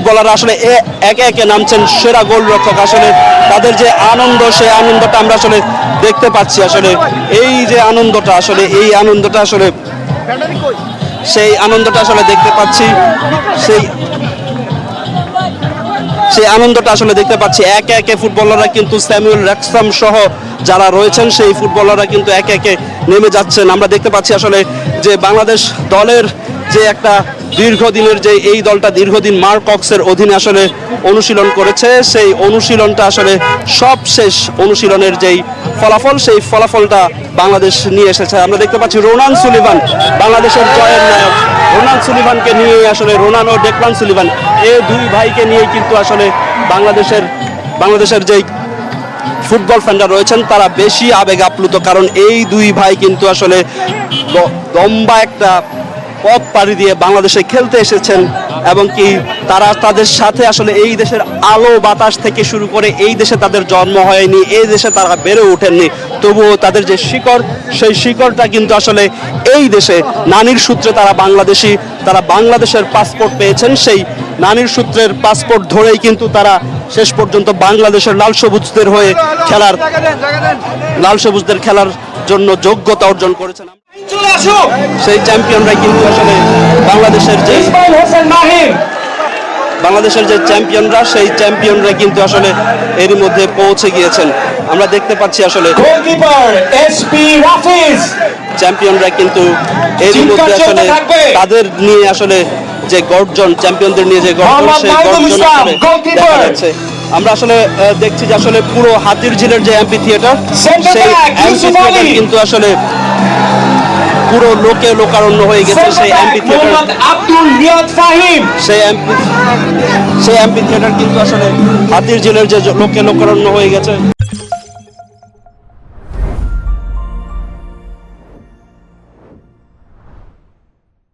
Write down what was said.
ফুটবলাররা আসলে একে একে নামছেন সেরা গোলরক্ষক। আসলে তাদের যে আনন্দ, সেই আনন্দটা আমরা আসলে দেখতে পাচ্ছি। আসলে এই যে আনন্দটা, আসলে এই আনন্দটা আসলে সেই আনন্দটা আসলে দেখতে পাচ্ছি। সেই আনন্দটা আসলে দেখতে পাচ্ছি। একে একে ফুটবলাররা কিন্তু স্যামুয়েল রেক্সাম সহ যারা রয়েছেন সেই ফুটবলাররা কিন্তু একে একে নেমে যাচ্ছেন। আমরা দেখতে পাচ্ছি আসলে যে বাংলাদেশ দলের যে একটা দীর্ঘদিনের যে এই দলটা দীর্ঘদিন মার্ক কক্সের অধীনে আসলে অনুশীলন করেছে, সেই অনুশীলনটা আসলে সবশেষ অনুশীলনের যেই ফলাফল, সেই ফলাফলটা বাংলাদেশ নিয়ে এসেছে। আমরা দেখতে পাচ্ছি রোনান সুলিভান, বাংলাদেশের জয়ের নায়ক রোনান সুলিভানকে নিয়ে আসলে রোনান ও ডেকলান সুলিভান এই দুই ভাইকে নিয়ে কিন্তু আসলে বাংলাদেশের যেই ফুটবল ফ্যানরা রয়েছেন তারা বেশি আবেগ আপ্লুত, কারণ এই দুই ভাই কিন্তু আসলে লম্বা একটা পথ পাড়ি দিয়ে বাংলাদেশে খেলতে এসেছেন এবং কি তারা তাদের সাথে আসলে এই দেশের আলো বাতাস থেকে শুরু করে এই দেশে তাদের জন্ম হয়নি, এই দেশে তারা বেড়ে ওঠেননি, তবুও তাদের যে শিকড়, সেই শিকড়টা কিন্তু আসলে এই দেশে নানির সূত্রে তারা বাংলাদেশি, তারা বাংলাদেশের পাসপোর্ট পেয়েছেন। সেই নানির সূত্রের পাসপোর্ট ধরেই কিন্তু তারা শেষ পর্যন্ত বাংলাদেশের লাল সবুজদের হয়ে খেলার জন্য যোগ্যতা অর্জন করেছেন। সেই চ্যাম্পিয়নরা কিন্তু আসলে বাংলাদেশের যে চ্যাম্পিয়নরা, সেই চ্যাম্পিয়নরা কিন্তু আসলে এরই মধ্যে পৌঁছে গিয়েছেন। আমরা দেখতে পাচ্ছি আসলে চ্যাম্পিয়নরা কিন্তু এরই মধ্যে আসলে তাদের নিয়ে আসলে যে গর্জন, চ্যাম্পিয়নদের নিয়ে যে গর্জন, সেই গর্জন দেখা যাচ্ছে। আমরা আসলে দেখছি যে আসলে পুরো হাতিরঝিলের যে অ্যাম্পি থিয়েটার, সেই অ্যাম্পি থিয়েটার কিন্তু আসলে পুরো লোকে লোকারণ্য হয়ে গেছে। সেই অ্যাম্পি থিয়েটার কিন্তু আসলে হাতিরঝিলের যে লোকে লোকারণ্য হয়ে গেছে।